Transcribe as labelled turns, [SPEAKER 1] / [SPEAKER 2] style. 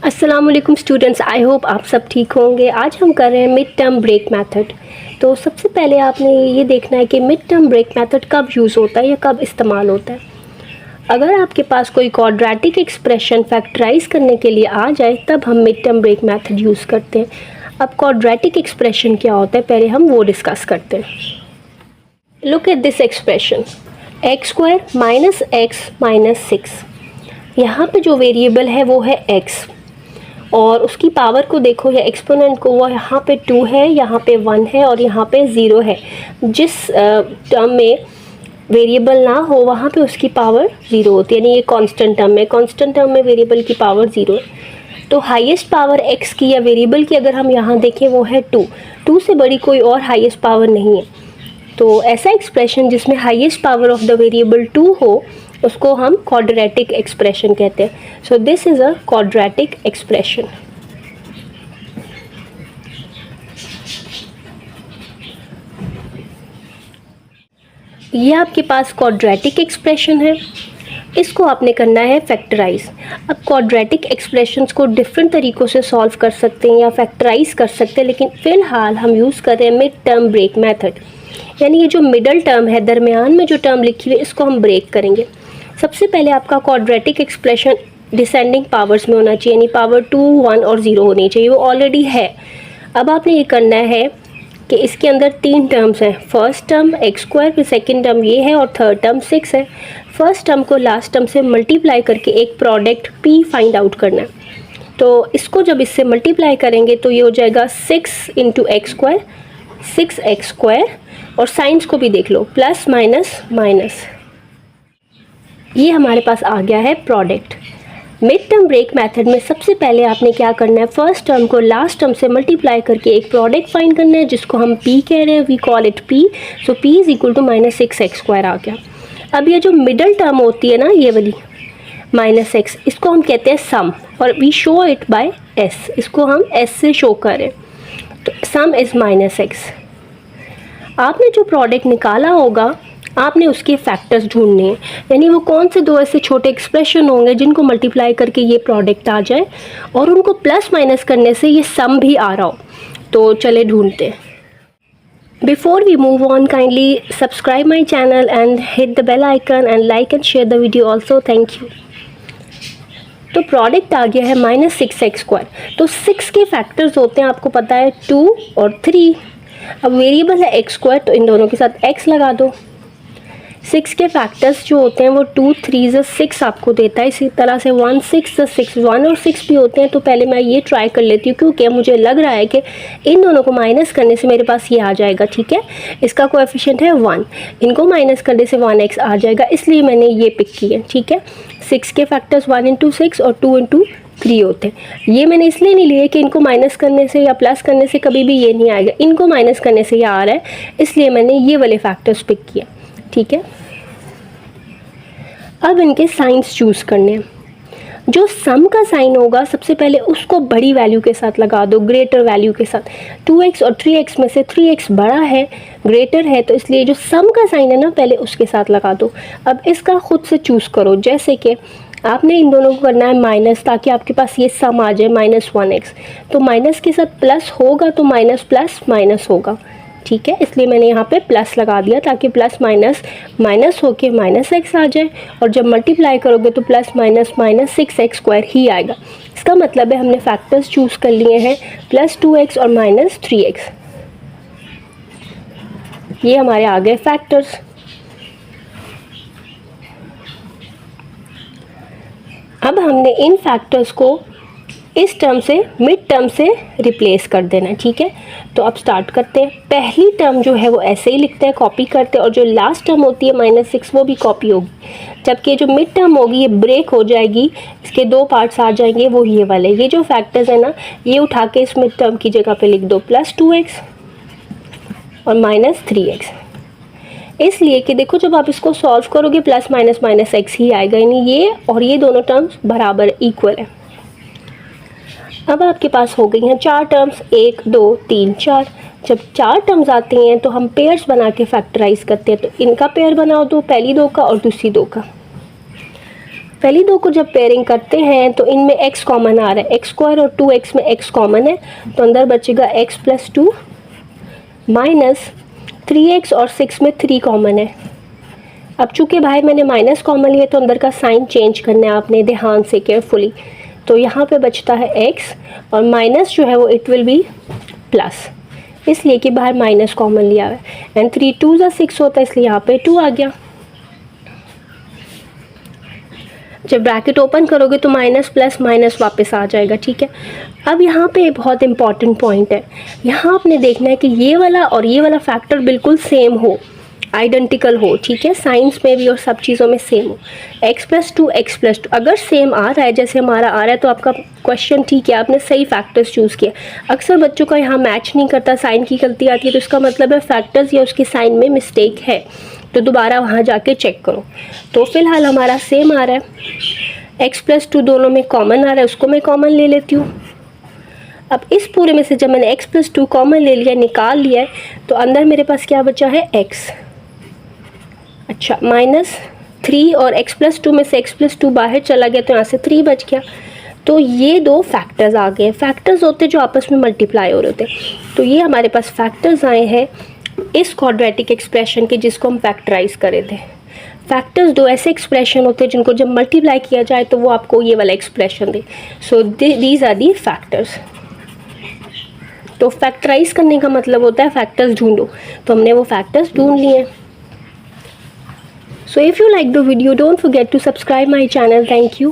[SPEAKER 1] अस्सलाम वालेकुम students, I hope आप सब ठीक होंगे। आज हम कर रहे हैं मिड टर्म ब्रेक मेथड। तो सबसे पहले आपने ये देखना है कि मिड टर्म ब्रेक मेथड कब यूज़ होता है या कब इस्तेमाल होता है। अगर आपके पास कोई क्वाड्रेटिक एक्सप्रेशन फैक्टराइज करने के लिए आ जाए तब हम mid term break method use करते हैं। अब क्वाड्रेटिक एक्सप्रेशन क्या होता है पहले हम वो डिस्कस करते हैं। Look at this expression, x² minus x minus 6। यहाँ पे जो वेरिएबल है वो है x और उसकी पावर को देखो या एक्सपोनेंट को, वो यहाँ पे 2 है, यहाँ पे 1 है और यहाँ पे 0 है। जिस टर्म में वेरिएबल ना हो वहाँ पे उसकी पावर 0 होती है, यानी ये कांस्टेंट टर्म है। कांस्टेंट टर्म में वेरिएबल की पावर 0 है। तो हाईएस्ट पावर x की या वेरिएबल की अगर हम यहाँ देखें वो है 2 से बड़ी कोई और हाईएस्ट पावर नहीं है। तो ऐसा एक्सप्रेशन जिसमें highest power of the variable 2 हो उसको हम क्वाड्रेटिक एक्सप्रेशन कहते हैं। So this is a quadratic expression. ये आपके पास क्वाड्रेटिक एक्सप्रेशन है, इसको आपने करना है फैक्टराइज। अब क्वाड्रेटिक एक्सप्रेशंस को डिफरेंट तरीक़ों से सॉल्व कर सकते हैं या फैक्टराइज कर सकते हैं, लेकिन फ़िलहाल हम यूज़ कर रहे हैं मिड टर्म ब्रेक मेथड। यानी ये जो मिडल टर्म है, दरमियान में जो टर्म लिखी हुई है, इसको हम ब्रेक करेंगे। सबसे पहले आपका क्वाड्रेटिक एक्सप्रेशन डिसेंडिंग पावर्स में होना चाहिए, यानी पावर 2, 1 और 0 होनी चाहिए, वो ऑलरेडी है। अब आपने ये करना है कि इसके अंदर 3 टर्म्स हैं। फर्स्ट टर्म x², फिर सेकंड टर्म ये है और थर्ड टर्म 6 है। फर्स्ट टर्म को लास्ट टर्म से मल्टीप्लाई करके एक प्रोडक्ट p फाइंड आउट करना है। तो इसको जब इससे मल्टीप्लाई करेंगे तो ये हो जाएगा 6 इंटू x², 6x², और साइंस को भी देख लो, प्लस माइनस माइनस, ये हमारे पास आ गया है product. Mid term break method में सबसे पहले आपने क्या करना है, फर्स्ट टर्म को लास्ट टर्म से मल्टीप्लाई करके एक प्रोडक्ट फाइंड करना है जिसको हम p कह रहे हैं, we call it p। So p is equal to -6x² आ गया। अब ये जो मिडल टर्म होती है ना, ये वाली -x, इसको हम कहते हैं सम, और we show it by s, इसको हम s से शो करें। तो सम इज़ -x। आपने जो प्रोडक्ट निकाला होगा आपने उसके फैक्टर्स ढूंढने हैं, यानी वो कौन से दो ऐसे छोटे एक्सप्रेशन होंगे जिनको मल्टीप्लाई करके ये प्रोडक्ट आ जाए और उनको प्लस माइनस करने से ये सम भी आ रहा हो। तो चले ढूंढते हैं। Before we move on, kindly subscribe my channel and hit the bell icon and like and share the video also, thank you. तो प्रोडक्ट आ गया है -6x²। तो 6 के फैक्टर्स होते हैं, आपको पता है 2 और 3। अब वेरिएबल है x², तो इन दोनों के साथ x लगा दो। 6 के फैक्टर्स जो होते हैं वो 2, 3 + 6 आपको देता है। इसी तरह से 1, 6 + 6, 1 और 6 भी होते हैं। तो पहले मैं ये ट्राई कर लेती हूँ क्योंकि मुझे लग रहा है कि इन दोनों को माइनस करने से मेरे पास ये आ जाएगा, ठीक है। इसका कोएफिशिएंट है 1, इनको माइनस करने से 1x आ जाएगा, इसलिए मैंने ये पिक किया, ठीक है। 6 के फैक्टर्स 1 × 6 और 2 × 3 होते हैं। ये मैंने इसलिए नहीं लिए कि इनको माइनस करने से या प्लस करने से कभी भी ये नहीं आएगा, इनको माइनस करने से ये आ रहा है, इसलिए मैंने ये वाले फैक्टर्स पिक किए, ठीक है। अब इनके साइंस चूज़ करने हैं। जो सम का साइन होगा सबसे पहले उसको बड़ी वैल्यू के साथ लगा दो, ग्रेटर वैल्यू के साथ। 2x और 3x में से 3x बड़ा है, ग्रेटर है, तो इसलिए जो सम का साइन है ना पहले उसके साथ लगा दो। अब इसका खुद से चूज़ करो, जैसे कि आपने इन दोनों को करना है माइनस, ताकि आपके पास ये सम आ जाए -1x। तो माइनस के साथ प्लस होगा तो माइनस प्लस माइनस होगा, ठीक है। इसलिए मैंने यहाँ पे प्लस लगा दिया ताकि प्लस माइनस माइनस होके -x आ जाए, और जब मल्टीप्लाई करोगे तो प्लस माइनस -6x² ही आएगा। इसका मतलब है हमने फैक्टर्स चूज़ कर लिए हैं +2x और -3x। ये हमारे आ गए फैक्टर्स। अब हमने इन फैक्टर्स को इस टर्म से, मिड टर्म से रिप्लेस कर देना है, ठीक है। तो अब स्टार्ट करते हैं। पहली टर्म जो है वो ऐसे ही लिखते हैं, कॉपी करते हैं, और जो लास्ट टर्म होती है -6 वो भी कॉपी होगी। जबकि जो मिड टर्म होगी ये ब्रेक हो जाएगी, इसके 2 पार्ट्स आ जाएंगे, वो ये वाले। ये जो फैक्टर्स है ना, ये उठा के इस मिड टर्म की जगह पे लिख दो, +2x और -3x। इसलिए कि देखो जब आप इसको सॉल्व करोगे प्लस माइनस -x ही आएगा, यानी ये और ये दोनों टर्म्स बराबर इक्वल है। अब आपके पास हो गई हैं 4 टर्म्स, 1, 2, 3, 4। जब 4 टर्म्स आती हैं तो हम पेयर्स बना के फैक्टराइज करते हैं। तो इनका पेयर बनाओ दो, पहली 2 का और दूसरी 2 का। पहली दो को जब पेयरिंग करते हैं तो इनमें x कॉमन आ रहा है, एक्स स्क्वायर और 2x में x कॉमन है, तो अंदर बचेगा x + 2 माइनस 3x और 6 में 3 कॉमन है। अब चूँकि भाई मैंने माइनस कॉमन लिया तो अंदर का साइन चेंज करना है आपने ध्यान से केयरफुली। तो यहाँ पे बचता है x और माइनस जो है वो इट विल बी प्लस, इसलिए कि बाहर माइनस कॉमन लिया है। एंड 3 2 = 6 होता है, इसलिए यहाँ पे 2 आ गया। जब ब्रैकेट ओपन करोगे तो माइनस प्लस माइनस वापस आ जाएगा, ठीक है। अब यहाँ पे बहुत इंपॉर्टेंट पॉइंट है, यहाँ आपने देखना है कि ये वाला और ये वाला फैक्टर बिल्कुल सेम हो, आइडेंटिकल हो, ठीक है, साइंस में भी और सब चीज़ों में सेम हो। x + 2 x + 2 अगर सेम आ रहा है जैसे हमारा आ रहा है तो आपका क्वेश्चन ठीक है, आपने सही फैक्टर्स चूज़ किया। अक्सर बच्चों का यहाँ मैच नहीं करता, साइन की गलती आती है, तो इसका मतलब है फैक्टर्स या उसके साइन में मिस्टेक है, तो दोबारा वहाँ जाके चेक करो। तो फ़िलहाल हमारा सेम आ रहा है, x + 2 दोनों में कॉमन आ रहा है, उसको मैं कॉमन ले लेती हूँ। अब इस पूरे में से जब मैंने x + 2 कॉमन ले लिया, निकाल लिया है, तो अंदर मेरे पास क्या बचा है x। अच्छा, -3 और x + 2 में से x + 2 बाहर चला गया तो यहाँ से 3 बच गया। तो ये दो फैक्टर्स आ गए। फैक्टर्स होते जो आपस में मल्टीप्लाई हो रहे होते, तो ये हमारे पास फैक्टर्स आए हैं इस क्वाड्रेटिक एक्सप्रेशन के जिसको हम फैक्टराइज करे थे। फैक्टर्स दो ऐसे एक्सप्रेशन होते हैं जिनको जब मल्टीप्लाई किया जाए तो वो आपको ये वाला एक्सप्रेशन दे। So these are the factors. तो फैक्टराइज करने का मतलब होता है फैक्टर्स ढूंढो, तो हमने वो फैक्टर्स ढूंढ लिए। So if you like the video, don't forget to subscribe my channel. Thank you.